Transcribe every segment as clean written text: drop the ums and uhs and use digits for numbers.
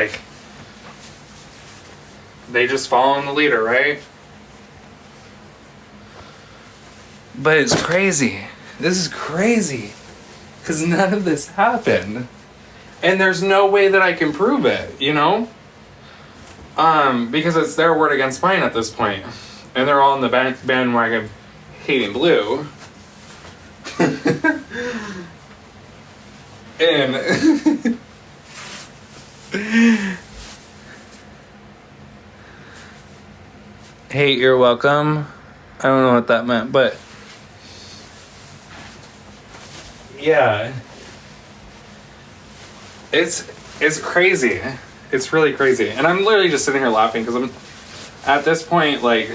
like they just following the leader, right? But it's crazy. This is crazy. Because none of this happened. And there's no way that I can prove it, you know? Because it's their word against mine at this point. And they're all in the bandwagon hating blue. And... Hey, you're welcome. I don't know what that meant, but... Yeah. It's crazy. It's really crazy. And I'm literally just sitting here laughing because I'm... At this point, like...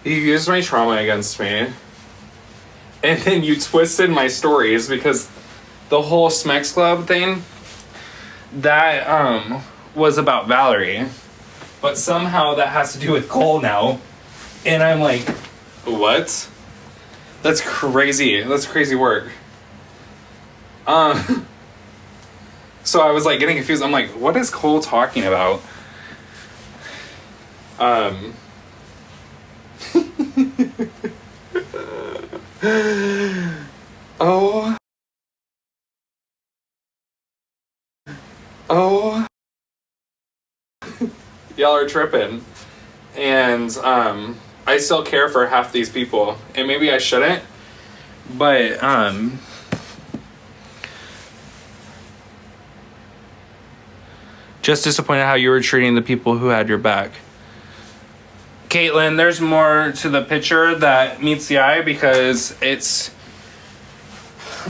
You used my trauma against me. And then you twisted my stories because the whole Smex Club thing... That, was about Valerie. But somehow that has to do with Cole now. And I'm like, what? That's crazy. That's crazy work. So I was like getting confused. I'm like, what is Cole talking about? Oh. Y'all are tripping. And I still care for half these people. And maybe I shouldn't. But just disappointed how you were treating the people who had your back. Caitlin, there's more to the picture that meets the eye because it's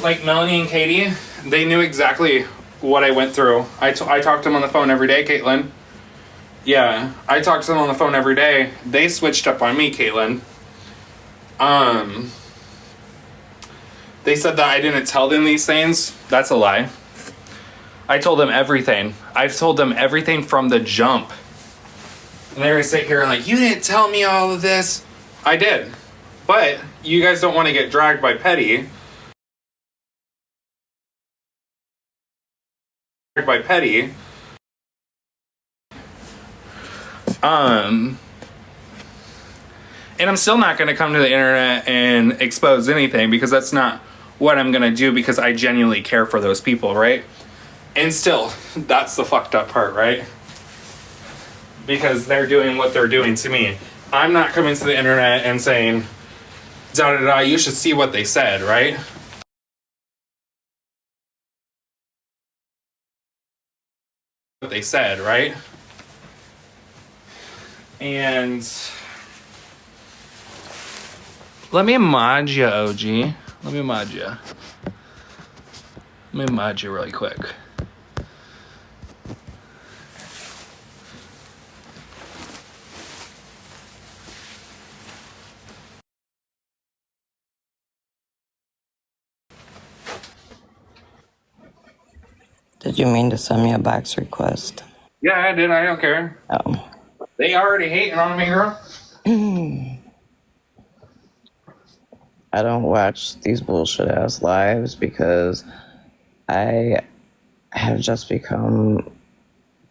like Melanie and Katie, they knew exactly what I went through. I talked to them on the phone every day, Caitlin. Yeah, I talked to them on the phone every day. They switched up on me, Caitlin. They said that I didn't tell them these things. That's a lie. I told them everything. I've told them everything from the jump. And they're gonna sit here and like, you didn't tell me all of this. I did. But you guys don't want to get dragged by petty. And I'm still not going to come to the internet and expose anything because that's not what I'm going to do because I genuinely care for those people, right? And still, that's the fucked up part, right? Because they're doing what they're doing to me. I'm not coming to the internet and saying, da-da-da, you should see what they said, right? What they said, right? And let me mod you, OG. Let me mod you. Let me mod you really quick. Did you mean to send me a box request? Yeah, I did. I don't care. Oh. They already hating on me, girl. I don't watch these bullshit ass lives because I have just become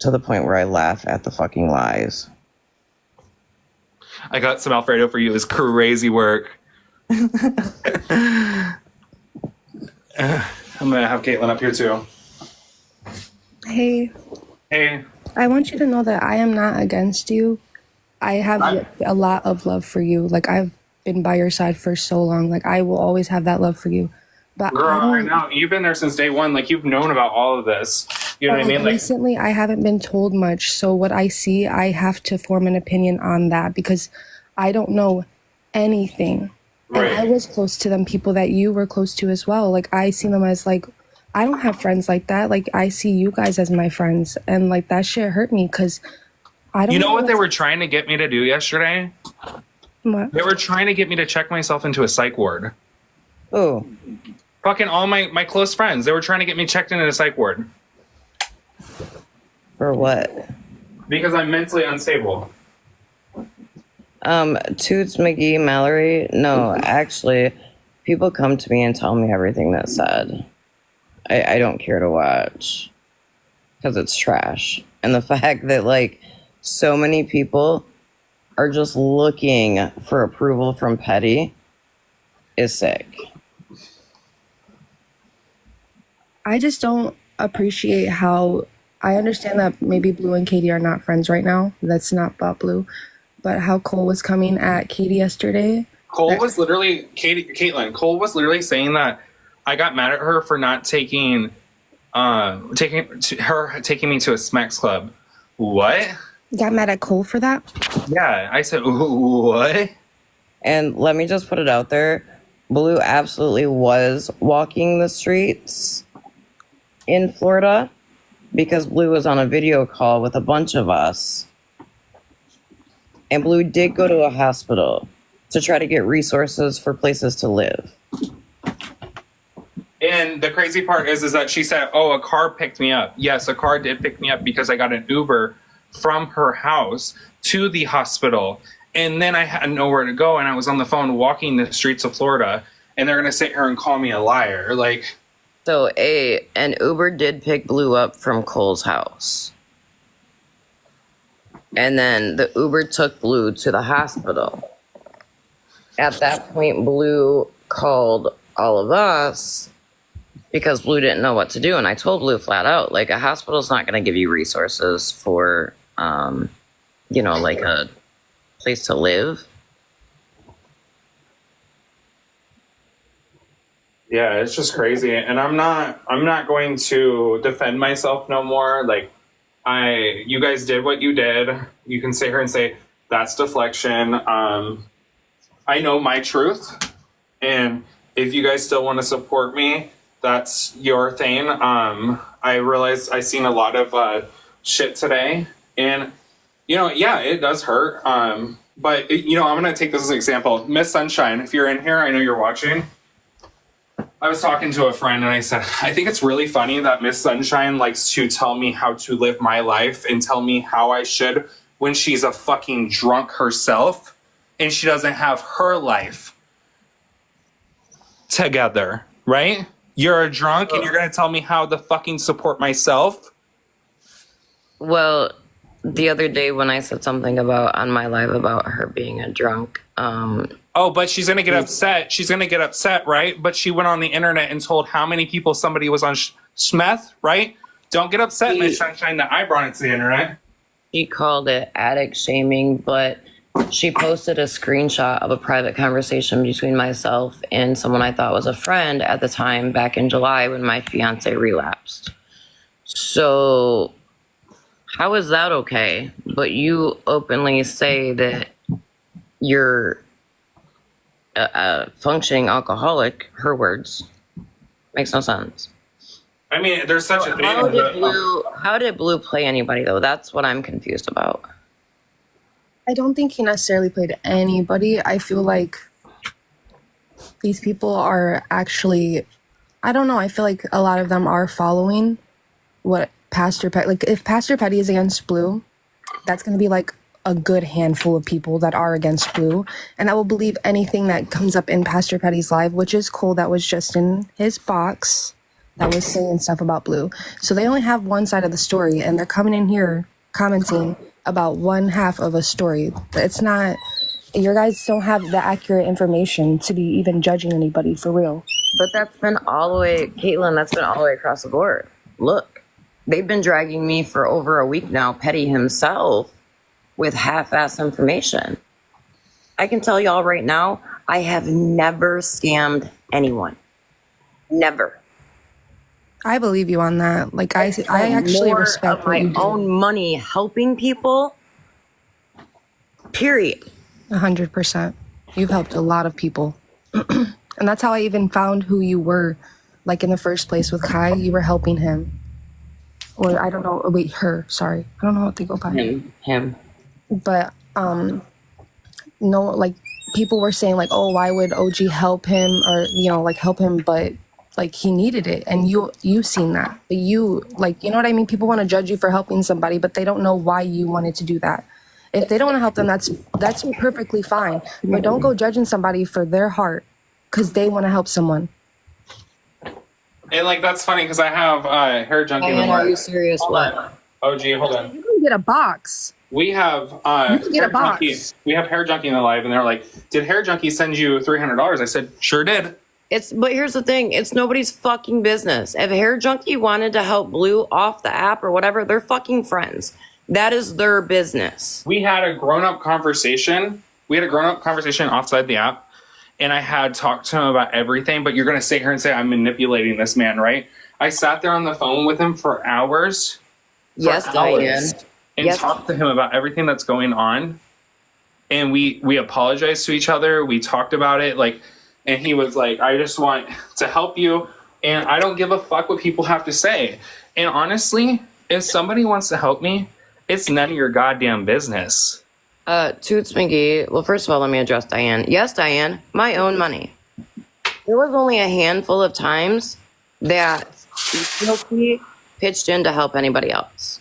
to the point where I laugh at the fucking lies. I got some Alfredo for you. It's crazy work. I'm gonna have Caitlin up here too. Hey. Hey. I want you to know that I am not against you. I have a lot of love for you. Like, I've been by your side for so long. Like, I will always have that love for you. But girl, I know. You've been there since day one. Like, you've known about all of this. You know what I mean? Like, recently, I haven't been told much. So what I see, I have to form an opinion on that because I don't know anything. right. And I was close to them people that you were close to as well. Like, I see them as, like, I don't have friends like that. Like, I see you guys as my friends. And, like, that shit hurt me because I don't know. You know what they were trying to get me to do yesterday? What? They were trying to get me to check myself into a psych ward. Oh. Fucking all my close friends. They were trying to get me checked into a psych ward. For what? Because I'm mentally unstable. Toots, McGee, Mallory. No, actually, people come to me and tell me everything that's said. I don't care to watch. because it's trash. And the fact that like so many people are just looking for approval from Petty is sick. I just don't appreciate how I understand that maybe Blue and Katie are not friends right now. That's not about Blue, but how Cole was coming at Katie yesterday. Cole was literally Caitlin. Cole was literally saying that I got mad at her for not taking me to a Smex club. What? Got mad at Cole for that? Yeah, I said what? And let me just put it out there. Blue absolutely was walking the streets in Florida because Blue was on a video call with a bunch of us. And Blue did go to a hospital to try to get resources for places to live. And the crazy part is that she said, "Oh, a car picked me up." Yes, a car did pick me up because I got an Uber from her house to the hospital. And then I had nowhere to go, and I was on the phone walking the streets of Florida, and they're gonna sit here and call me a liar. Like, So an Uber did pick Blue up from Cole's house. And then the Uber took Blue to the hospital. At that point, Blue called all of us because Blue didn't know what to do. And I told Blue flat out, like, a hospital's not going to give you resources for, like a place to live. yeah, it's just crazy. And I'm not going to defend myself no more. Like, you guys did what you did. You can sit here and say that's deflection. I know my truth, and if you guys still want to support me, that's your thing. I realized I seen a lot of shit today, and yeah, it does hurt. But I'm gonna take this as an example. Miss Sunshine, if you're in here, I know you're watching. I was talking to a friend and I said, I think it's really funny that Miss Sunshine likes to tell me how to live my life and tell me how I should when she's a fucking drunk herself and she doesn't have her life together, right? You're a drunk and you're going to tell me how to fucking support myself? Well, the other day when I said something on my live about her being a drunk, oh, but she's going to get upset. She's going to get upset, right? But she went on the internet and told how many people somebody was on Smeth, right? Don't get upset, Miss Sunshine, that I brought it to the internet. she called it addict shaming, but she posted a screenshot of a private conversation between myself and someone I thought was a friend at the time back in July when my fiance relapsed. So how is that okay? But you openly say that you're a functioning alcoholic, her words. Makes no sense. I mean, there's such a thing. How did Blue play anybody, though? That's what I'm confused about. I don't think he necessarily played anybody. I feel like these people are actually, I don't know, I feel like a lot of them are following what Pastor Petty, like if Pastor Petty is against Blue, that's going to be like a good handful of people that are against Blue. And I will believe anything that comes up in Pastor Petty's live, which is cool. That was just in his box that was saying stuff about Blue. So they only have one side of the story and they're coming in here commenting about one half of a story. It's not, your guys don't have the accurate information to be even judging anybody for real. But that's been all the way, Caitlin, that's been all the way across the board. Look, they've been dragging me for over a week now, Petty himself, with half-assed information. I can tell y'all right now, I have never scammed anyone. Never. I believe you on that. Like I actually More respect of what you my do. own money helping people. Period. 100%. You've helped a lot of people. And that's how I even found who you were. Like in the first place with Kai, you were helping him. Or I don't know, wait, her, sorry. I don't know what they go by. Him. But no, like people were saying like, oh, why would OG help him or like help him, but like he needed it, and you seen that, but you like, you know what I mean? People want to judge you for helping somebody, but they don't know why you wanted to do that. If they don't want to help them, that's perfectly fine. But don't go judging somebody for their heart because they want to help someone. And like that's funny because I have hair junkie in the Diane, are you morning. serious? Hold What? on. Oh gee, hold on. You can get a box. We have You can get hair a box. junkie. We have hair junkie in the live, and they're like, "Did hair junkie send you $300?" I said, "Sure did." But here's the thing, it's nobody's fucking business. If Hair Junkie wanted to help Blue off the app or whatever, they're fucking friends. That is their business. We had a grown-up conversation. We had a grown-up conversation offside the app, and I had talked to him about everything. But you're gonna sit here and say I'm manipulating this man, right? I sat there on the phone with him for hours. Yes, Diane. And Yes. talked to him about everything that's going on. And we apologized to each other. We talked about it, like, and he was like, I just want to help you, and I don't give a fuck what people have to say. And honestly, if somebody wants to help me, it's none of your goddamn business. Toots McGee. Well, first of all, let me address Diane. Yes, Diane, my own money. There was only a handful of times that Guilty pitched in to help anybody else.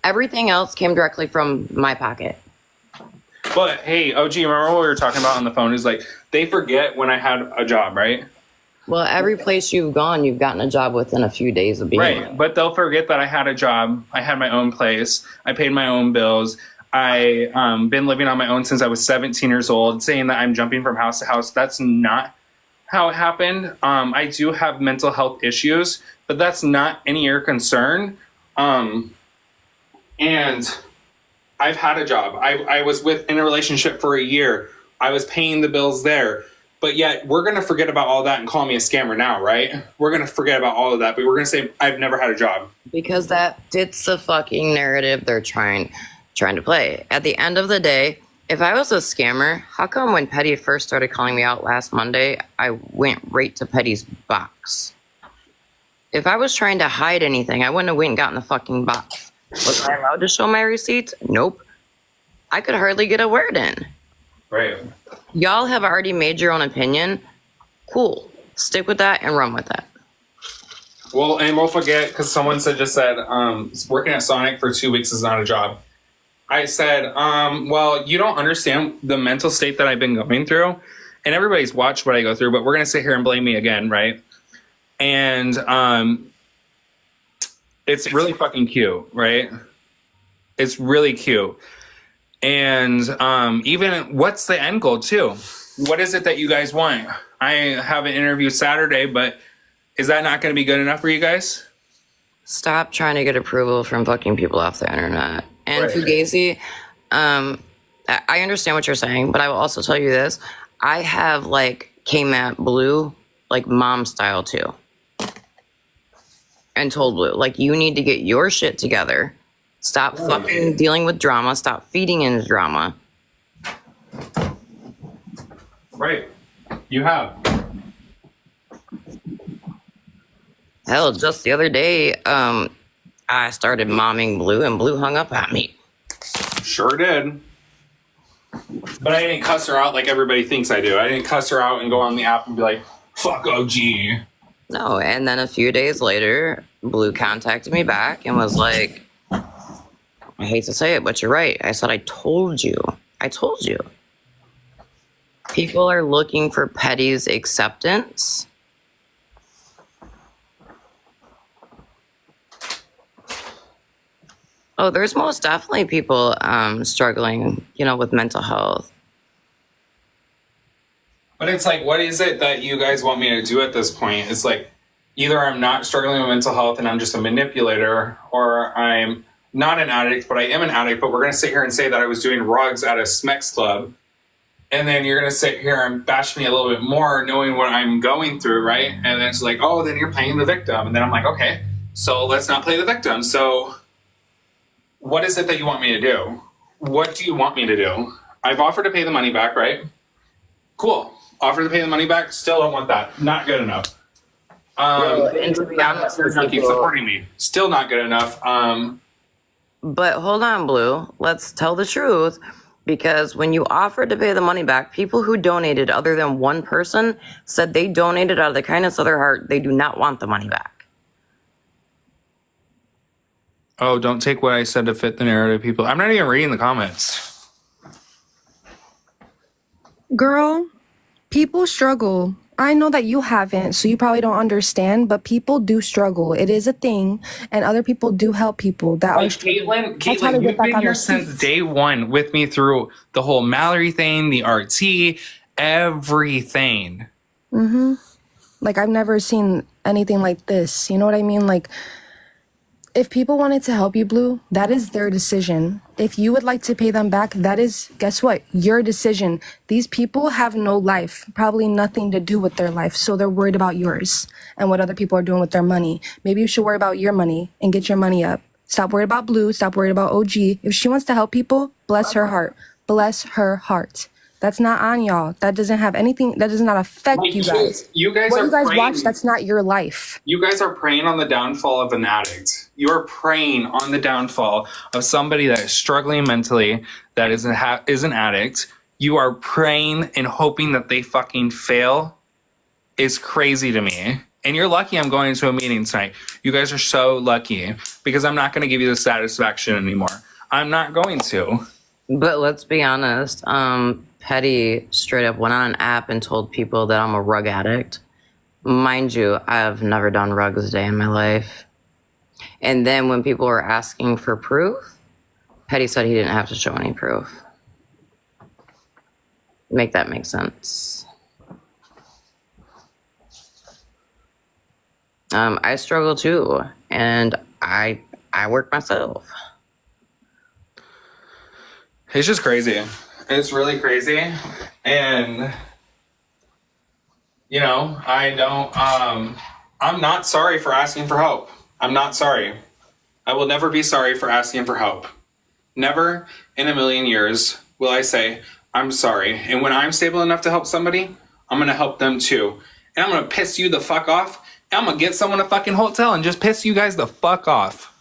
Everything else came directly from my pocket. But hey, OG, remember what we were talking about on the phone? Is like they forget when I had a job, right? Well, every place you've gone, you've gotten a job within a few days of being Right. there. But they'll forget that I had a job. I had my own place. I paid my own bills. I been living on my own since I was 17 years old. Saying that I'm jumping from house to house, that's not how it happened. I do have mental health issues, but that's not any of your concern. And I've had a job. I was in a relationship for a year. I was paying the bills there. But yet we're going to forget about all that and call me a scammer now, right? We're going to forget about all of that, but we're going to say I've never had a job. Because it's the fucking narrative they're trying to play. At the end of the day, if I was a scammer, how come when Petty first started calling me out last Monday, I went right to Petty's box? If I was trying to hide anything, I wouldn't have went and gotten the fucking box. Was I allowed to show my receipts? Nope. I could hardly get a word in. Right. Y'all have already made your own opinion. Cool. Stick with that and run with that. Well, and we'll forget because someone just said working at Sonic for 2 weeks is not a job. I said, well, you don't understand the mental state that I've been going through, and everybody's watched what I go through, but we're going to sit here and blame me again, right? And it's really fucking cute, right? It's really cute. And even what's the end goal too? What is it that you guys want? I have an interview Saturday, but is that not going to be good enough for you guys? Stop trying to get approval from fucking people off the internet. And Right. Fugazi, I understand what you're saying, but I will also tell you this. I have like came at Blue like mom style too. And told Blue, like, you need to get your shit together. Stop fucking dealing with drama. Stop feeding into drama. Right. You have. Hell, just the other day, I started momming Blue and Blue hung up at me. Sure did. But I didn't cuss her out like everybody thinks I do. I didn't cuss her out and go on the app and be like, fuck OG. No, and then a few days later, Blue contacted me back and was like, I hate to say it, but you're right. I said, I told you. I told you. People are looking for Petty's acceptance. Oh, there's most definitely people struggling, with mental health. But it's like, what is it that you guys want me to do at this point? It's like, either I'm not struggling with mental health and I'm just a manipulator, or I'm not an addict, but I am an addict, but we're going to sit here and say that I was doing rugs at a Smex club. And then you're going to sit here and bash me a little bit more knowing what I'm going through, right? And then it's like, oh, then you're playing the victim. And then I'm like, okay, so let's not play the victim. So what is it that you want me to do? What do you want me to do? I've offered to pay the money back, right? Cool. Offer to pay the money back. Still don't want that. Not good enough. And to be honest with Keep people- supporting me. Still not good enough. But hold on, Blue. Let's tell the truth. Because when you offered to pay the money back, people who donated other than one person said they donated out of the kindness of their heart. They do not want the money back. Oh, don't take what I said to fit the narrative, people. I'm not even reading the comments. Girl, people struggle I know that you haven't, so you probably don't understand, but people do struggle. It is a thing, and other people do help people that Like are struggling. That's how Caitlin, they get you've back been on here their since feet. day one with me through the whole Mallory thing, the RT, everything. Like, I've never seen anything like this. You know what I mean? Like, if people wanted to help you, Blue, that is their decision. If you would like to pay them back, that is, guess what? Your decision. These people have no life, probably nothing to do with their life. So they're worried about yours and what other people are doing with their money. Maybe you should worry about your money and get your money up. Stop worried about Blue. Stop worried about OG. If she wants to help people, bless her heart. Bless her heart. That's not on y'all. That doesn't have anything, that does not affect Like, you guys. you guys What are you guys praying. watch, that's not your life. You guys are preying on the downfall of an addict. You are preying on the downfall of somebody that is struggling mentally, that is an addict. You are praying and hoping that they fucking fail. Is crazy to me. And you're lucky I'm going to a meeting tonight. You guys are so lucky because I'm not going to give you the satisfaction anymore. I'm not going to. But let's be honest. Petty straight up went on an app and told people that I'm a rug addict. Mind you, I've never done rugs a day in my life. And then when people were asking for proof, Petty said he didn't have to show any proof. Make that make sense. I struggle too, and I work myself. It's just crazy. It's really crazy. And, you know, I'm not sorry for asking for help. I'm not sorry. I will never be sorry for asking for help. Never in a million years will I say, I'm sorry. And when I'm stable enough to help somebody, I'm going to help them too. And I'm going to piss you the fuck off. And I'm going to get someone a fucking hotel and just piss you guys the fuck off.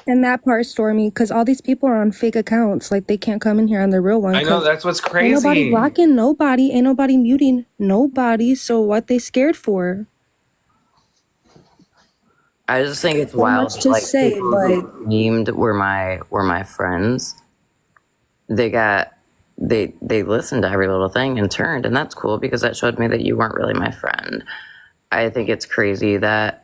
And that part, Stormy, because all these people are on fake accounts. Like, they can't come in here on the real one. I know, that's what's crazy. Ain't nobody blocking nobody. Ain't nobody muting nobody. So what they scared for? I just think it's wild. Much to say, people but who claimed were my friends. They listened to every little thing and turned, and that's cool because that showed me that you weren't really my friend. I think it's crazy that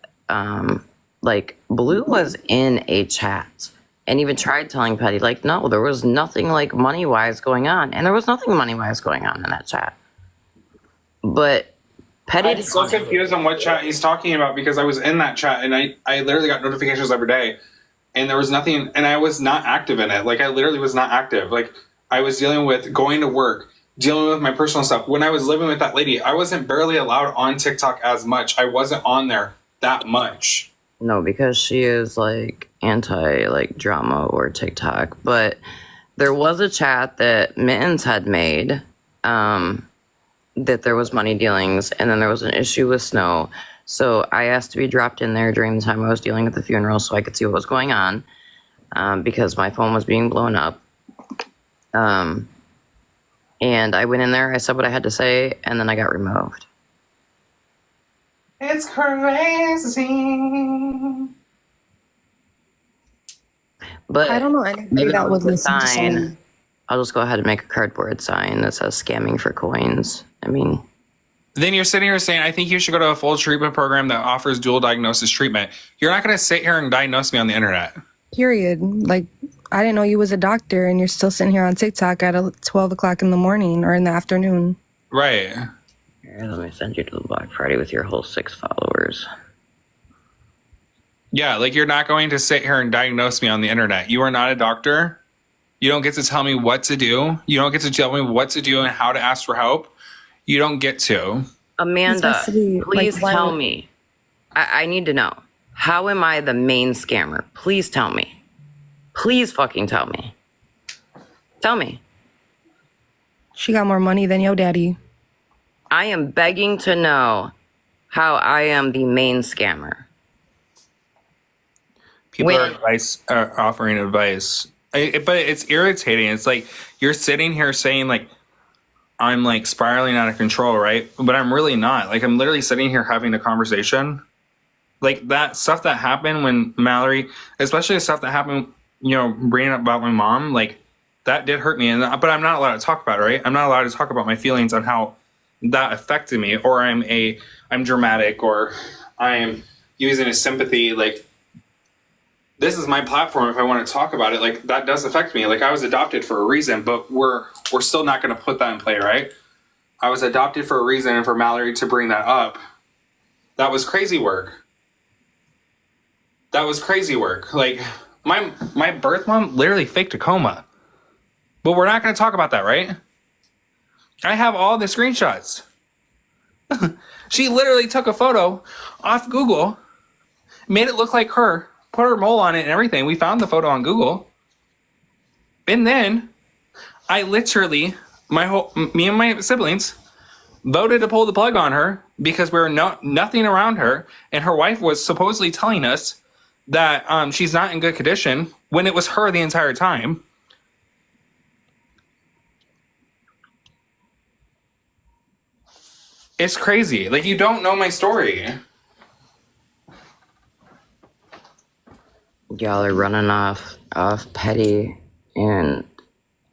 like Blue was in a chat and even tried telling Petty, like, no, there was nothing like money wise going on, and there was nothing money wise going on in that chat. But Petty, I'm so confused on what chat he's talking about because I was in that chat and I literally got notifications every day and there was nothing, and I was not active in it. Like, I literally was not active. Like, I was dealing with going to work, dealing with my personal stuff. When I was living with that lady, I wasn't barely allowed on TikTok as much. I wasn't on there that much. No, because she is like anti like drama or TikTok. But there was a chat that Mittens had made that there was money dealings, and then there was an issue with Snow. So I asked to be dropped in there during the time I was dealing with the funeral so I could see what was going on because my phone was being blown up. And I went in there, I said what I had to say, and then I got removed. It's crazy. But I don't know anybody maybe that would the listen to sign. someone. I'll just go ahead and make a cardboard sign that says scamming for coins. I mean, Then you're sitting here saying, I think you should go to a full treatment program that offers dual diagnosis treatment. You're not going to sit here and diagnose me on the internet. Period. Like, I didn't know you was a doctor and you're still sitting here on TikTok at 12 o'clock in the morning or in the afternoon. Right. here, let me send you to the Black Friday with your whole 6 followers. Yeah, like, you're not going to sit here and diagnose me on the internet. You are not a doctor. You don't get to tell me what to do. You don't get to tell me what to do and how to ask for help. You don't get to. Amanda, Especially, please like, why- tell me. I need to know. How am I the main scammer? Please tell me. Please fucking tell me. Tell me. She got more money than your daddy. I am begging to know how I am the main scammer. People When- are offering advice. But it's irritating. It's like you're sitting here saying, like, I'm like spiraling out of control, right? But I'm really not. Like, I'm literally sitting here having a conversation Like that stuff that happened when Mallory, especially the stuff that happened, you know, bringing up about my mom, like that did hurt me. But I'm not allowed to talk about it, right? I'm not allowed to talk about my feelings on how that affected me, or I'm dramatic, or I'm using a sympathy. Like, this is my platform. If I want to talk about it, like that does affect me. Like, I was adopted for a reason, but we're still not going to put that in play, right? I was adopted for a reason, and for Mallory to bring that up, that was crazy work. That was crazy work. Like, my birth mom literally faked a coma. But we're not going to talk about that, right? I have all the screenshots. She literally took a photo off Google, made it look like her, put her mole on it and everything. We found the photo on Google. And then I literally, me and my siblings voted to pull the plug on her because we were nothing around her. And her wife was supposedly telling us that she's not in good condition when it was her the entire time. It's crazy. Like, you don't know my story. Y'all are running off Petty and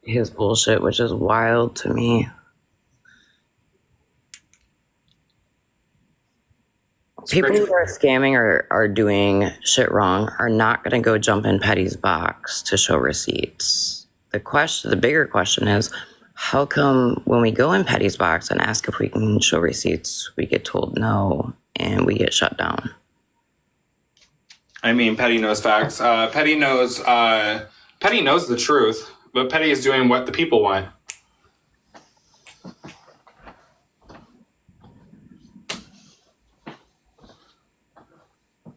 his bullshit, which is wild to me. People who are scamming or are doing shit wrong are not going to go jump in Petty's box to show receipts. The bigger question is, how come when we go in Petty's box and ask if we can show receipts, we get told no and we get shut down? I mean, Petty knows facts. Petty knows the truth, but Petty is doing what the people want.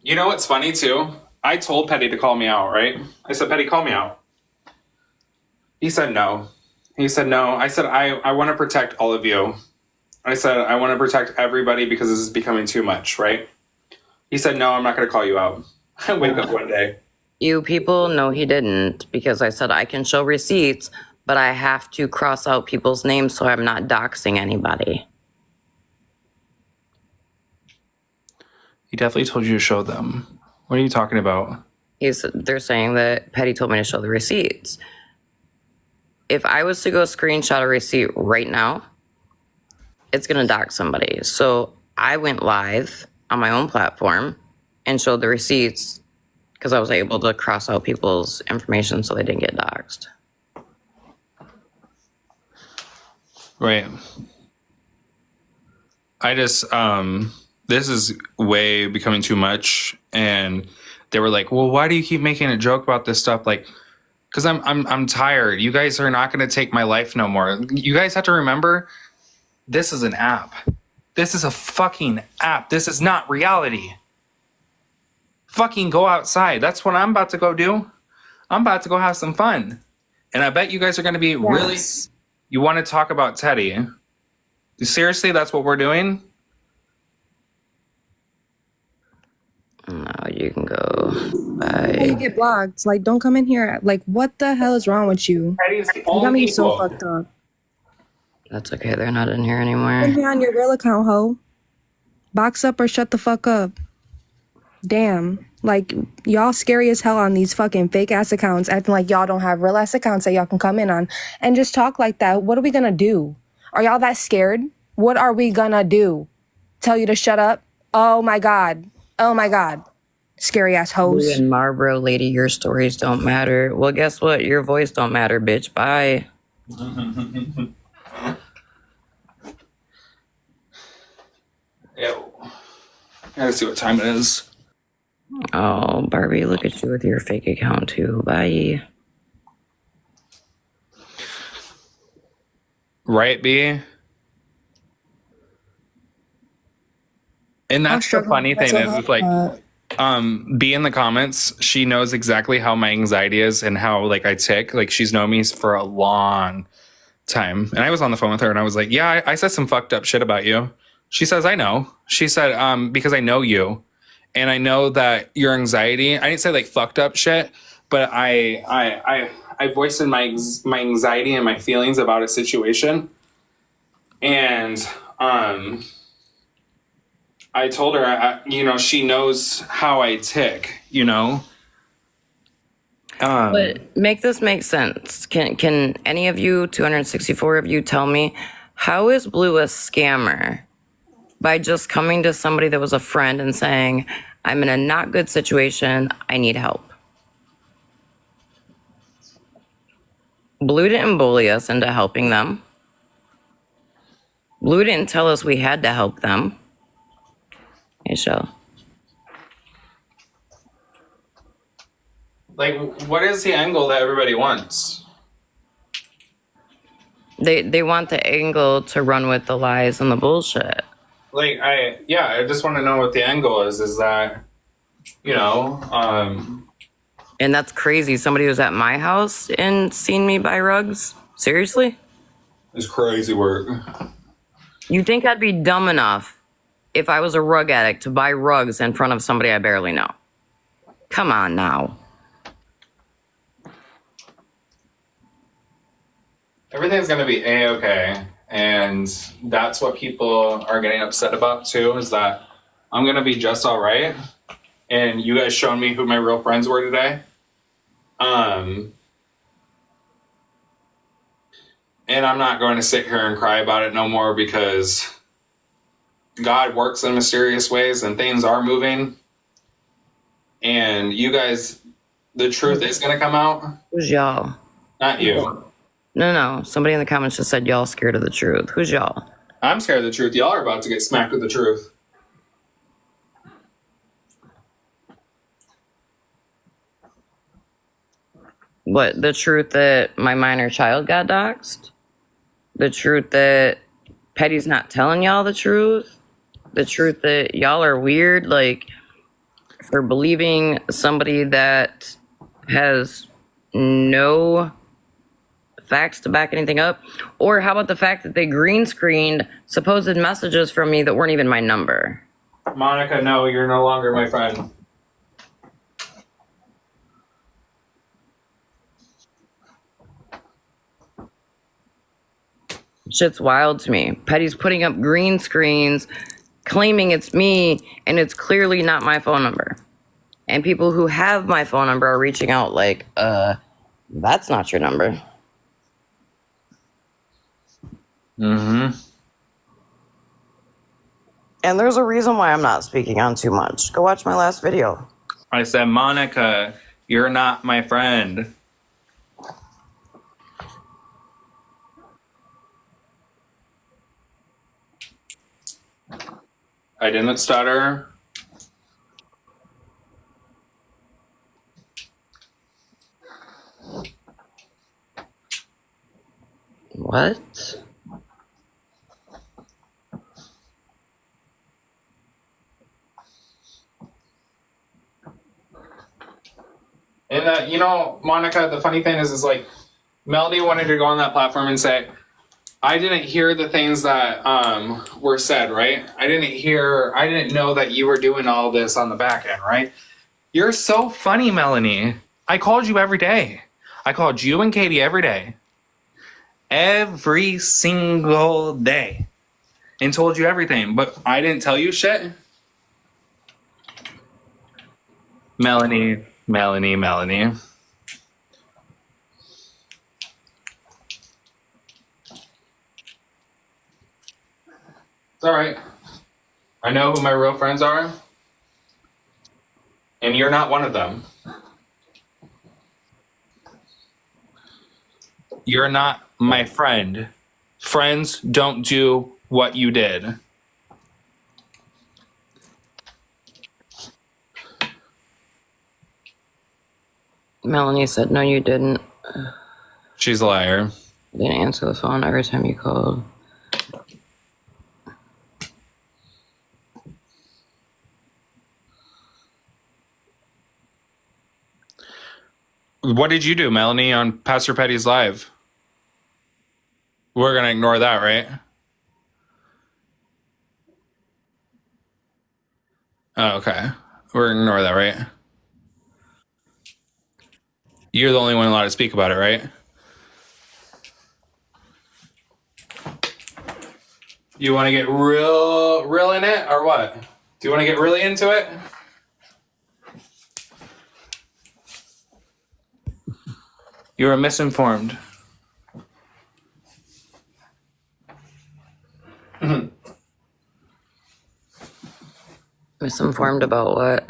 You know what's funny too? I told Petty to call me out, right? I said, Petty, call me out. He said no. He said no. I said, I want to protect all of you. I said, I want to protect everybody because this is becoming too much, right? He said, no, I'm not going to call you out. I wake up one day. You people know he didn't, because I said I can show receipts, but I have to cross out people's names so I'm not doxing anybody. He definitely told you to show them. What are you talking about? They're saying that Petty told me to show the receipts. If I was to go screenshot a receipt right now, it's going to dox somebody. So I went live on my own platform and showed the receipts because I was able to cross out people's information so they didn't get doxed. Right. I just, this is way becoming too much. And they were like, well, why do you keep making a joke about this stuff? Like, because I'm tired. You guys are not going to take my life no more. You guys have to remember, this is an app. This is a fucking app. This is not reality. Fucking go outside. That's what I'm about to go do. I'm about to go have some fun. And I bet you guys are going to be really... You want to talk about Teddy. Seriously, that's what we're doing? No, you can go. Bye. You get blocked. Like, don't come in here. Like, what the hell is wrong with you? Teddy's the You got only me so people. fucked up. That's okay. They're not in here anymore. Come here on your real account, ho. Box up or shut the fuck up. Damn. Like, y'all scary as hell on these fucking fake ass accounts, acting like y'all don't have real ass accounts that y'all can come in on and just talk like that. What are we gonna do? Are y'all that scared? What are we gonna do? Tell you to shut up? Oh my god. Oh my god. Scary ass hoes. You and Marlboro lady, your stories don't matter. Well, guess what? Your voice don't matter, bitch. Bye. Ew. Gotta see what time it is. Oh, Barbie, look at you with your fake account too. Bye. Right, B? And that's the funny thing is, it's like, B in the comments, she knows exactly how my anxiety is and how, like, I tick. Like, she's known me for a long time. And I was on the phone with her and I was like, yeah, I said some fucked up shit about you. She says, I know. She said, because I know you. And I know that your anxiety, I didn't say like fucked up shit, but I voiced in my anxiety and my feelings about a situation. And I told her, she knows how I tick, But make this make sense. Can any of you, 264 of you, tell me how is Blue a scammer by just coming to somebody that was a friend and saying, I'm in a not good situation, I need help? Blue didn't bully us into helping them. Blue didn't tell us we had to help them. Hey, Shell. Like, what is the angle that everybody wants? They want the angle to run with the lies and the bullshit. Like, I just want to know what the angle is. Is that, And that's crazy. Somebody was at my house and seen me buy rugs? Seriously? it's crazy work. You think I'd be dumb enough if I was a rug addict to buy rugs in front of somebody I barely know? Come on now. Everything's going to be A-okay. And that's what people are getting upset about, too, is that I'm going to be just all right. And you guys showed me who my real friends were today. And I'm not going to sit here and cry about it no more because God works in mysterious ways and things are moving. And you guys, the truth is going to come out. Who's y'all? Not you. No. Somebody in the comments just said y'all scared of the truth. Who's y'all? I'm scared of the truth. Y'all are about to get smacked with the truth. What, the truth that my minor child got doxxed? The truth that Petty's not telling y'all the truth? The truth that y'all are weird, like, for believing somebody that has no facts to back anything up? Or how about the fact that they green screened supposed messages from me that weren't even my number? Monica, no, you're no longer my friend. Shit's wild to me. Petty's putting up green screens, claiming it's me, and it's clearly not my phone number. And people who have my phone number are reaching out like, that's not your number. Mm-hmm. And there's a reason why I'm not speaking on too much. Go watch my last video. I said, Monica, you're not my friend. I didn't stutter. What? And, Monica, the funny thing is like, Melody wanted to go on that platform and say, I didn't hear the things that were said, right? I didn't know that you were doing all this on the back end, right? You're so funny, Melanie. I called you every day. I called you and Katie every day. Every single day. And told you everything. But I didn't tell you shit. Melanie. It's all right. I know who my real friends are. And you're not one of them. You're not my friend. Friends don't do what you did. Melanie said, no, you didn't. She's a liar. I didn't answer the phone every time you called. What did you do, Melanie, on Pastor Petty's live? We're going to ignore that, right? Oh, okay. We're going to ignore that, right? You're the only one allowed to speak about it, right? You want to get real in it, or what? Do you want to get really into it? You were misinformed. Misinformed about what?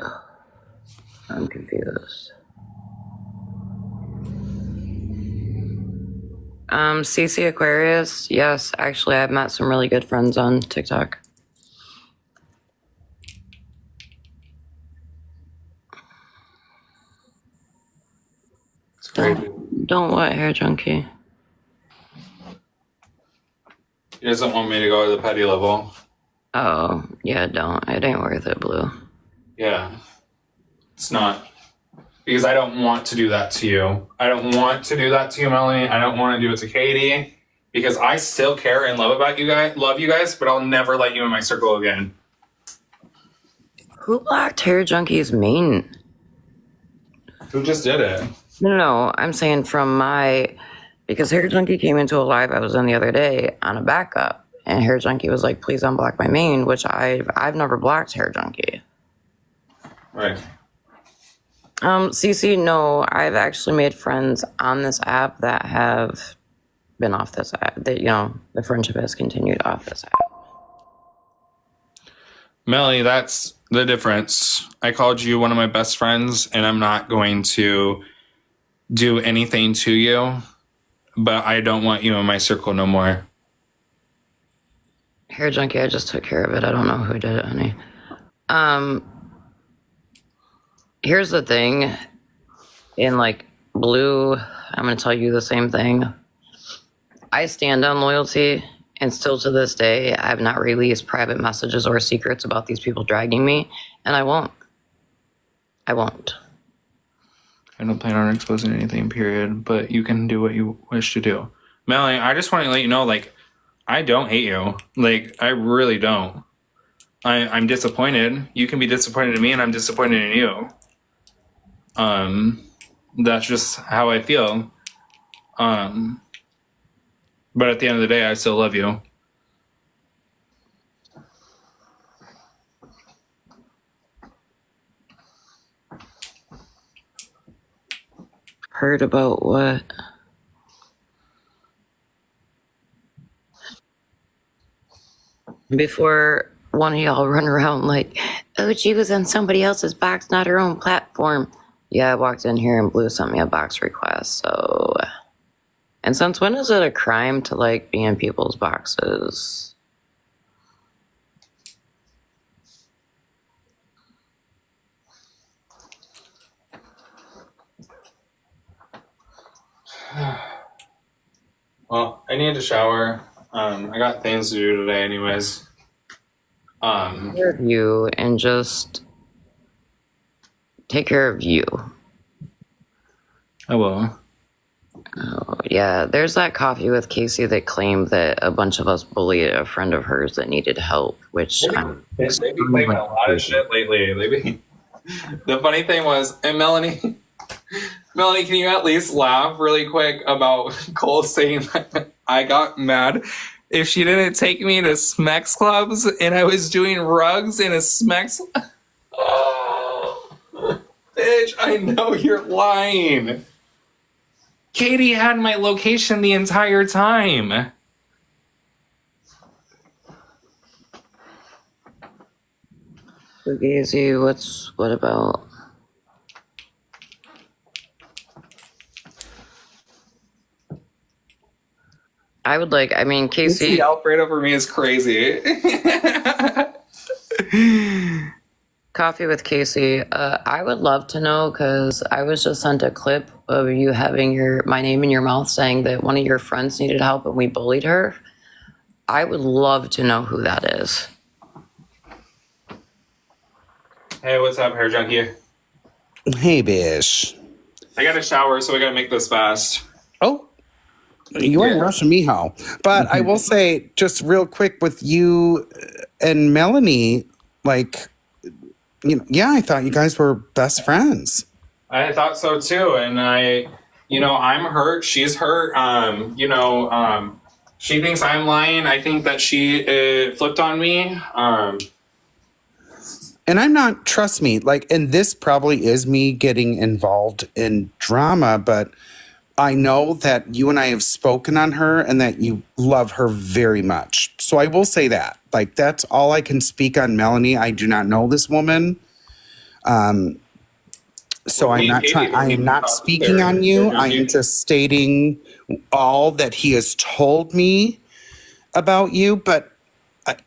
I'm confused. CC Aquarius, yes, actually I've met some really good friends on TikTok. It's crazy. Don't what, Hair Junkie? He doesn't want me to go to the petty level. Oh, yeah, don't. It ain't worth it, Blue. Yeah. It's not. Because I don't want to do that to you. I don't want to do that to you, Melanie. I don't want to do it to Katie. Because I still care and love you guys, but I'll never let you in my circle again. Who blocked Hair Junkie's main? Who just did it? No, I'm saying from my, because Hair Junkie came into a live I was in the other day on a backup, and Hair Junkie was like, "Please unblock my main," which I've never blocked Hair Junkie. Right. CC, no, I've actually made friends on this app that have been off this app. That the friendship has continued off this app. Melanie, that's the difference. I called you one of my best friends, and I'm not going to do anything to you, but I don't want you in my circle no more. Hair Junkie, I just took care of it. I don't know who did it, honey. Here's the thing. In like Blue, I'm going to tell you the same thing. I stand on loyalty, and still to this day, I have not released private messages or secrets about these people dragging me, and I won't. I won't. I don't plan on exposing anything, period, but you can do what you wish to do. Melanie, I just want to let you know, like, I don't hate you. Like, I really don't. I'm disappointed. You can be disappointed in me, and I'm disappointed in you. That's just how I feel. But at the end of the day, I still love you. Heard about what? Before one of y'all run around like, "Oh, she was on somebody else's box, not her own platform." Yeah, I walked in here and Blue sent me a box request, so... And since when is it a crime to, like, be in people's boxes? Well, I need to shower. I got things to do today anyways. You and just take care of you. I will. Oh, yeah, there's that coffee with Casey that claimed that a bunch of us bullied a friend of hers that needed help, which They've been claiming a lot of shit lately. The funny thing was, and Melanie, can you at least laugh really quick about Cole saying that I got mad if she didn't take me to Smex clubs and I was doing rugs in a Smex? Oh, bitch, I know you're lying. Katie had my location the entire time. Fugazi, what about? I would like, I mean, Casey. Alfredo for me is crazy. Coffee with Casey. I would love to know, because I was just sent a clip of you having my name in your mouth saying that one of your friends needed help and we bullied her. I would love to know who that is. Hey, what's up, Hair Junkie? Hey, Bish. I got to shower, so I got to make this fast. Oh, you ain't rushing me, how? But I will say, just real quick with you and Melanie, like, I thought you guys were best friends. I thought so too, and I'm hurt. She's hurt. She thinks I'm lying. I think that she flipped on me. And I'm not, trust me, like, and this probably is me getting involved in drama, but I know that you and I have spoken on her and that you love her very much. So I will say that. Like, that's all I can speak on Melanie. I do not know this woman. So I'm not trying, I am not speaking on you. I am just stating all that he has told me about you. But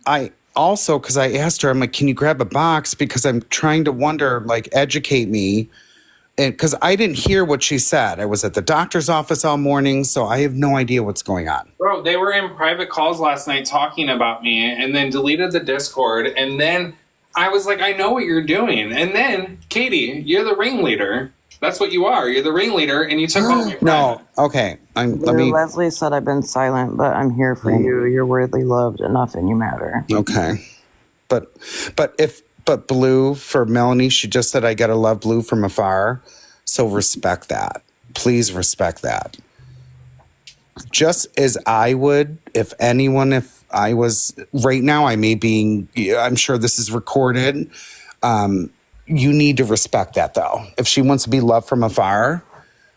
I also, because I asked her, I'm like, can you grab a box? Because I'm trying to wonder, like, educate me. And because I didn't hear what she said. I was at the doctor's office all morning, so I have no idea what's going on. Bro, they were in private calls last night talking about me and then deleted the Discord. And then I was like, I know what you're doing. And then, Katie, you're the ringleader. That's what you are. You're the ringleader, and you took all my friends. No, okay. Let me. Leslie said I've been silent, but I'm here for you. You're worthy loved enough, and you matter. Okay, but Blue, for Melanie, she just said I gotta love Blue from afar. So respect that. Please respect that. Just as I would, if I was right now, I'm sure this is recorded. You need to respect that, though. If she wants to be loved from afar.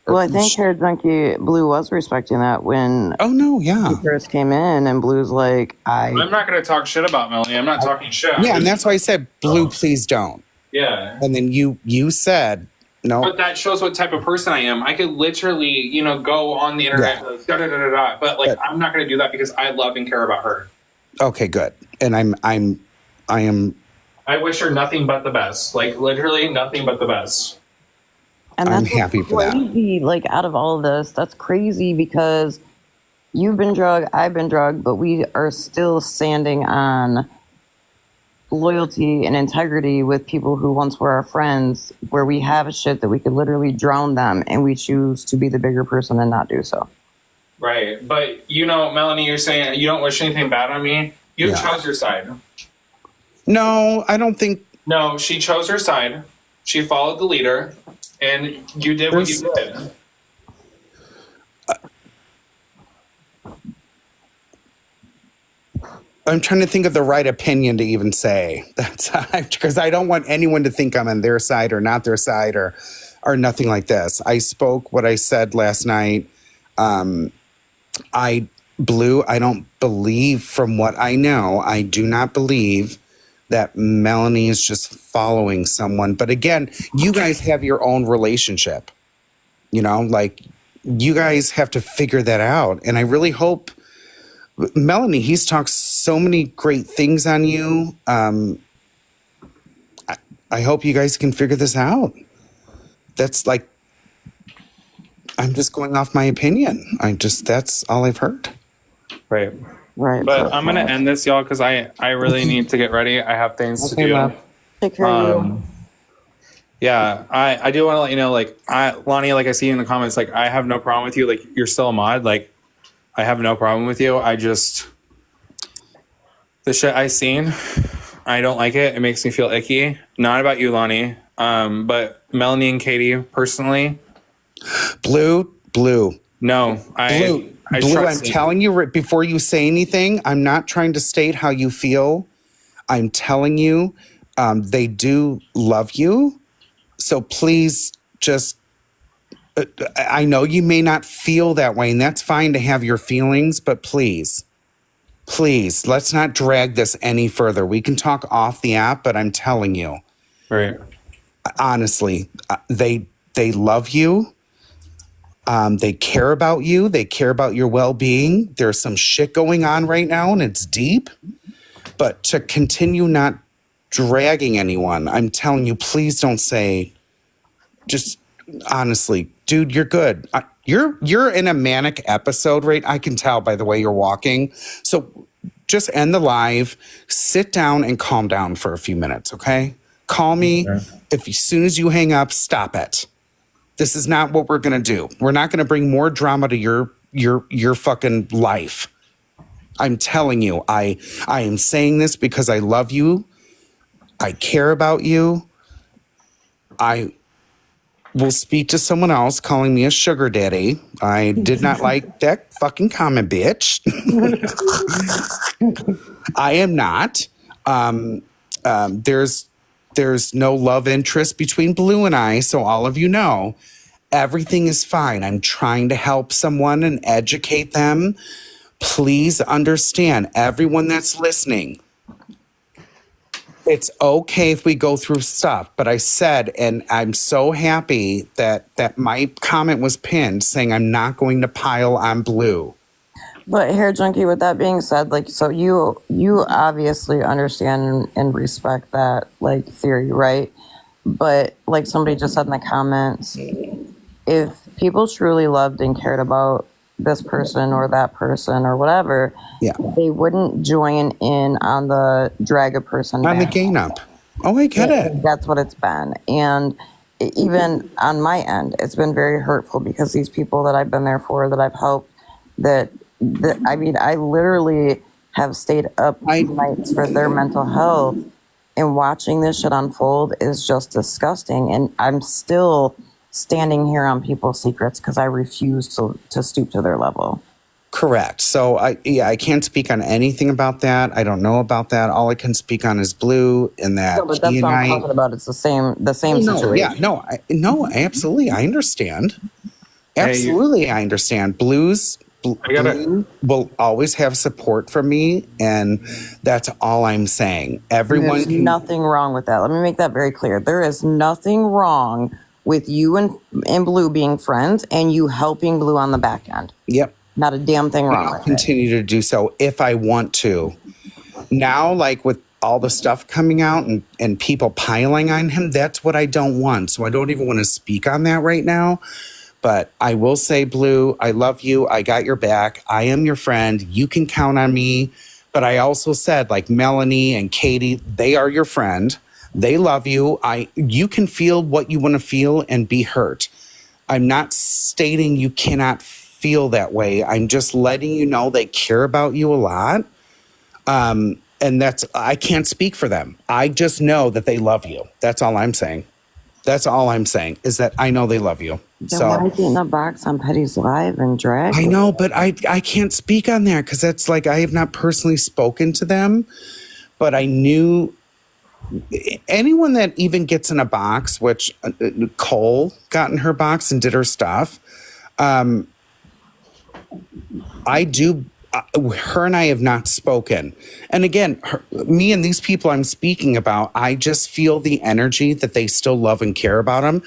Well, I think her junkie Blue was respecting that when Oh, no, yeah. he first came in, and Blue's like, I'm not going to talk shit about Melanie. I'm not talking shit. Yeah, and that's why I said, Blue, please don't. Yeah. And then you said, no. But that shows what type of person I am. I could literally, go on the internet, Yeah. like, da-da-da-da-da, but I'm not going to do that because I love and care about her. Okay, good. And I am. I wish her nothing but the best. Like, literally nothing but the best. and I'm that's happy what's for that. crazy. Like, out of all of this, that's crazy because you've been drugged, I've been drugged, but we are still standing on loyalty and integrity with people who once were our friends, where we have shit that we could literally drown them, and we choose to be the bigger person and not do so. Right. But, Melanie, you're saying you don't wish anything bad on me. You chose your side. No, I don't think. No, she chose her side. She followed the leader, and you did what you did. I'm trying to think of the right opinion to even say. That's because I don't want anyone to think I'm on their side or not their side or nothing like this. I spoke what I said last night. Blue, I don't believe, from what I know, I do not believe that Melanie is just following someone. But again, you guys have your own relationship. Like, you guys have to figure that out. And I really hope, Melanie, he's talked so many great things on you. I hope you guys can figure this out. That's like, I'm just going off my opinion. That's all I've heard. Right. Right. But I'm going to end this, y'all, because I really need to get ready. I have things to do. love. Take care of you. Yeah, I do want to let you know, Lonnie, I see you in the comments, I have no problem with you. You're still a mod. I have no problem with you. The shit I seen, I don't like it. It makes me feel icky. Not about you, Lonnie. But Melanie and Katie, personally. Blue. No, Blue, I I'm trust you. telling you before you say anything, I'm not trying to state how you feel. I'm telling you, they do love you. So please just, I know you may not feel that way, and that's fine to have your feelings, but please, let's not drag this any further. We can talk off the app, but I'm telling you, Right. honestly, they love you. They care about you. They care about your well-being. There's some shit going on right now, and it's deep. But to continue not dragging anyone, I'm telling you, please don't say. Just honestly, dude, you're good. You're in a manic episode, right? I can tell by the way you're walking. So just end the live, sit down, and calm down for a few minutes, okay? Call me. Okay. If as soon as you hang up, stop it. This is not what we're gonna do. We're not gonna bring more drama to your fucking life. I'm telling you, I am saying this because I love you. I care about you. I will speak to someone else calling me a sugar daddy. I did not like that fucking comment, bitch. I am not. There's no love interest between Blue and I. So all of you know, everything is fine. I'm trying to help someone and educate them. Please understand, everyone that's listening, it's okay if we go through stuff, but I said, and I'm so happy that my comment was pinned saying I'm not going to pile on Blue. But Hair Junkie, with that being said, like, so you obviously understand and respect that like theory, right? But like somebody just said in the comments, if people truly loved and cared about this person or that person or whatever, Yeah. they wouldn't join in on the drag a person On the back. gain up. Oh, I get it. That's what it's been. And even on my end, it's been very hurtful because these people that I've been there for, that I've helped, that I mean, I literally have stayed up nights for their mental health, and watching this shit unfold is just disgusting. And I'm still standing here on people's secrets because I refuse to stoop to their level. Correct. So I can't speak on anything about that. I don't know about that. All I can speak on is Blue and that. No, but that's what I'm talking about. It's the same situation. Yeah, no, absolutely. I understand. Absolutely, I understand. Blue will always have support from me, and that's all I'm saying. Everyone There's nothing wrong with that. Let me make that very clear. There is nothing wrong with you and Blue being friends and you helping Blue on the back end. Yep. Not a damn thing wrong I'll with it. continue to do so if I want to. Now, like with all the stuff coming out and people piling on him, that's what I don't want. So I don't even want to speak on that right now. But I will say, Blue, I love you. I got your back. I am your friend. You can count on me. But I also said, like Melanie and Katie, they are your friend. They love you. You can feel what you want to feel and be hurt. I'm not stating you cannot feel that way. I'm just letting you know they care about you a lot. And I can't speak for them. I just know that they love you. That's all I'm saying. That's all I'm saying is that I know they love you. Then why get in a box on Petty's Live and drag? I know, but I can't speak on that because that's like I have not personally spoken to them, but I knew anyone that even gets in a box, which Cole got in her box and did her stuff. I do. Her and I have not spoken. And again, me and these people I'm speaking about, I just feel the energy that they still love and care about them.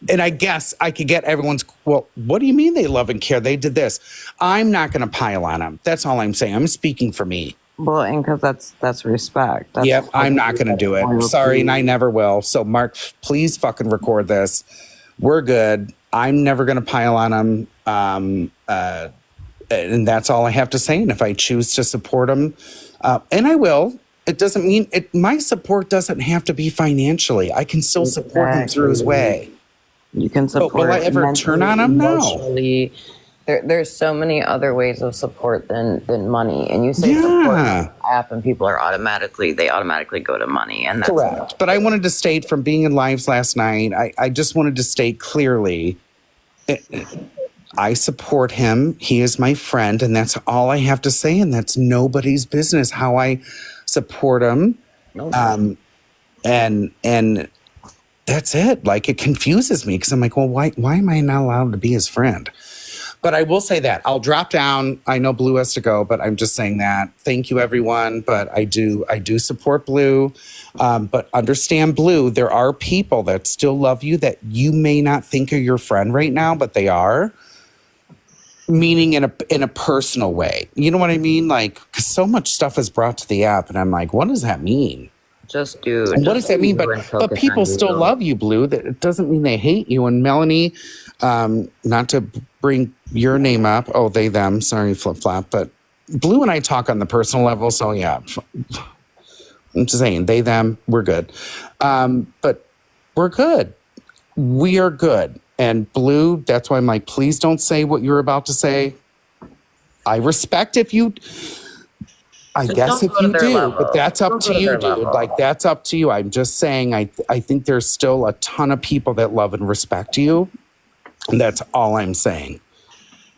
And I guess I could get everyone's, well, what do you mean they love and care? They did this. I'm not going to pile on them. That's all I'm saying. I'm speaking for me. Well, and because that's respect. Yep, I'm not going to do it. Sorry, and I never will. So, Mark, please fucking record this. We're good. I'm never going to pile on them. And that's all I have to say. And if I choose to support him, and I will, it doesn't mean my support doesn't have to be financially. I can still support him through his way. You can support. But will I ever turn on him? No. There's so many other ways of support than money. And you say support the app and people are automatically go to money. And that's correct. But I wanted to state from being in lives last night, I just wanted to state clearly, I support him. He is my friend, and that's all I have to say. And that's nobody's business how I support him. And that's it. Like, it confuses me because I'm like, well, why am I not allowed to be his friend? But I will say that I'll drop down. I know Blue has to go, but I'm just saying that. Thank you, everyone. But I do support Blue. But understand, Blue, there are people that still love you that you may not think are your friend right now, but they are. Meaning in a personal way. You know what I mean? Like, because so much stuff is brought to the app, and I'm like, what does that mean? Just do. What does that mean? But people still love you, Blue. That it doesn't mean they hate you. And Melanie, not to bring your name up. Oh, they, them. Sorry, flip flop. But Blue and I talk on the personal level. So yeah, I'm just saying they, them. We're good. But we're good. We are good. And Blue, that's why I'm like, please don't say what you're about to say. I respect if you. I guess if you do, but that's up to you, dude. Like, that's up to you. I'm just saying, I think there's still a ton of people that love and respect you. And that's all I'm saying.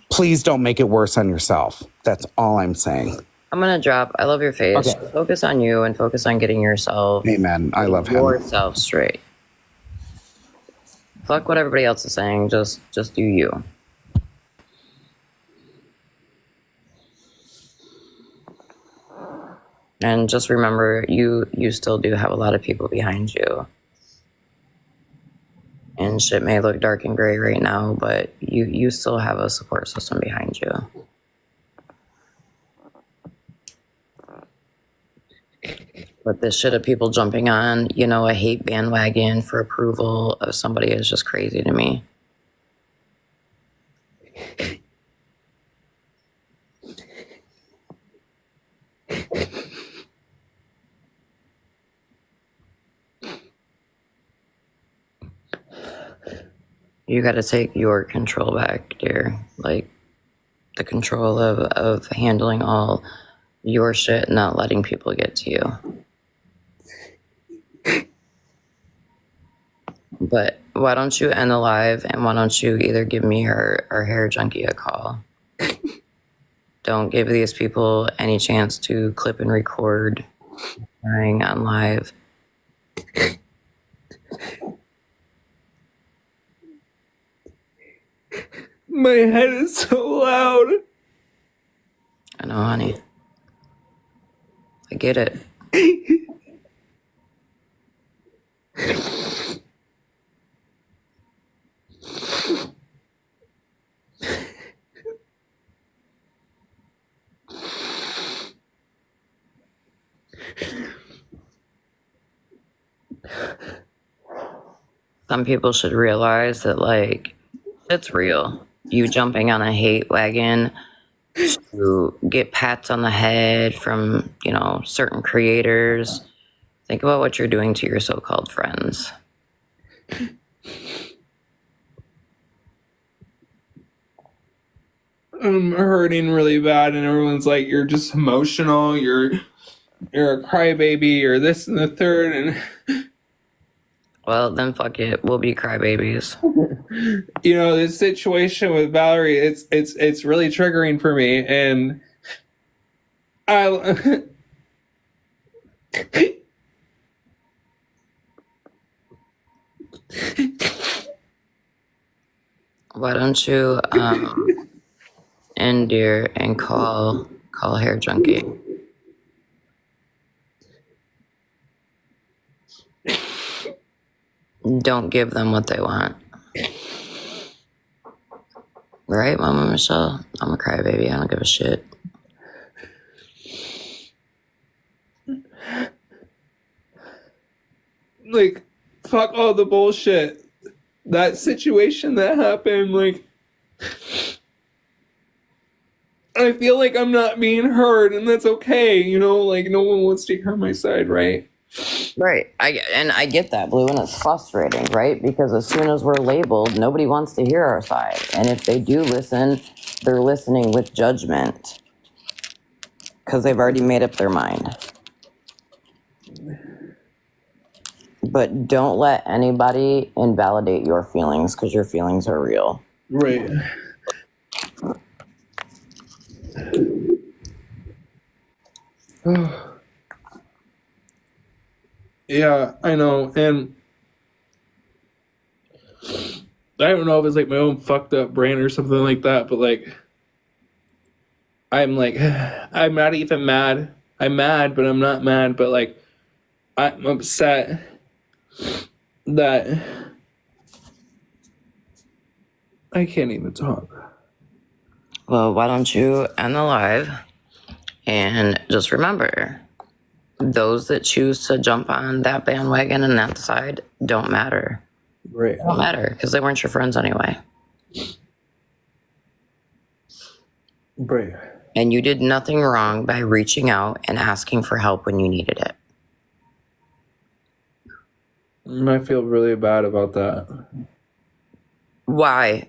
Please don't make it worse on yourself. That's all I'm saying. I'm gonna drop. I love your face. Okay. Focus on you and focus on getting yourself, Amen. I love him. yourself straight. Fuck what everybody else is saying. Just do you. And just remember, you still do have a lot of people behind you. And shit may look dark and gray right now, but you still have a support system behind you. But this shit of people jumping on, a hate bandwagon for approval of somebody is just crazy to me. You got to take your control back, dear. Like, the control of handling all your shit, not letting people get to you. But why don't you end the live, and why don't you either give me or Hair Junkie a call? Don't give these people any chance to clip and record crying on live. My head is so loud. I know, honey. I get it. Some people should realize that, like, it's real. You jumping on a hate wagon to get pats on the head from, certain creators. Think about what you're doing to your so-called friends. I'm hurting really bad, and everyone's like, "You're just emotional. You're a crybaby. You're this and the third." And Well, then fuck it. We'll be crybabies. this situation with Valerie, it's really triggering for me, and I. Why don't you end dear and call Hair Junkie? Don't give them what they want. Right, Mama Michelle? I'm a crybaby. I don't give a shit. Like, fuck all the bullshit. That situation that happened, like, I feel like I'm not being heard, and that's okay, like, no one wants to hear my side, right? Right. I get that, Blue, and it's frustrating, right? Because as soon as we're labeled, nobody wants to hear our side. And if they do listen, they're listening with judgment because they've already made up their mind. But don't let anybody invalidate your feelings, because your feelings are real. Right. Yeah, I know, and I don't know if it's like my own fucked up brain or something like that, but like, I'm like, I'm not even mad. I'm mad, but I'm not mad, but like, I'm upset that I can't even talk. Well, why don't you end the live? And just remember, those that choose to jump on that bandwagon and that side don't matter. Right. Don't matter because they weren't your friends anyway. Right. And you did nothing wrong by reaching out and asking for help when you needed it. I feel really bad about that. Why?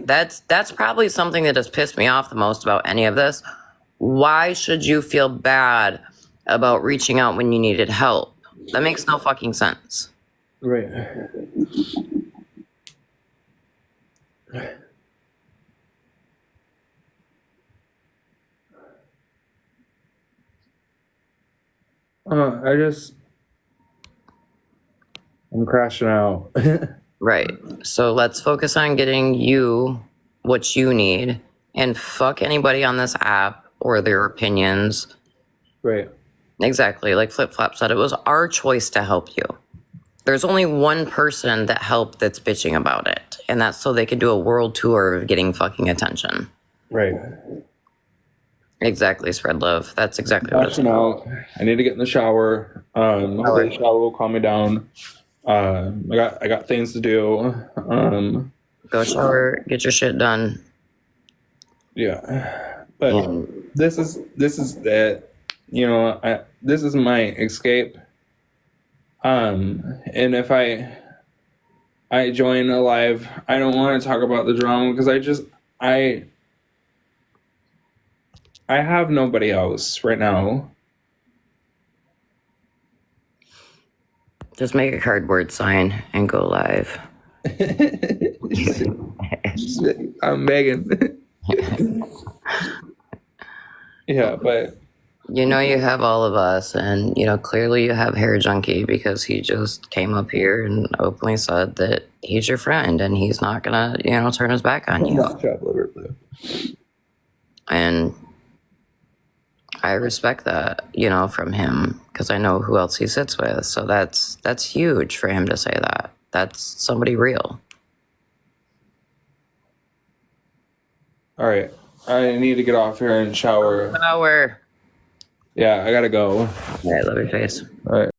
That's probably something that has pissed me off the most about any of this. Why should you feel bad about reaching out when you needed help? That makes no fucking sense. Right. I'm crashing out. Right. So let's focus on getting you what you need and fuck anybody on this app or their opinions. Right. Exactly. Like Flip Flop said, it was our choice to help you. There's only one person that helped that's bitching about it. And that's so they could do a world tour of getting fucking attention. Right. Exactly. Spread love. That's exactly what it's Crashing out. I need to get in the shower. The shower will calm me down. I got things to do. Go shower, get your shit done. Yeah. But And this is it. You know, this is my escape. And if I join a live, I don't want to talk about the drama because I have nobody else right now. just make a cardboard sign and go live. I'm begging. Yeah, but You know you have all of us, and you know clearly you have Hair Junkie because he just came up here and openly said that he's your friend and he's not gonna, you know, turn his back on you. And I respect that, you know, from him because I know who else he sits with. So that's huge for him to say that. That's somebody real. all right. I need to get off here and shower. Power. Yeah, I gotta go. All right, love your face. All right.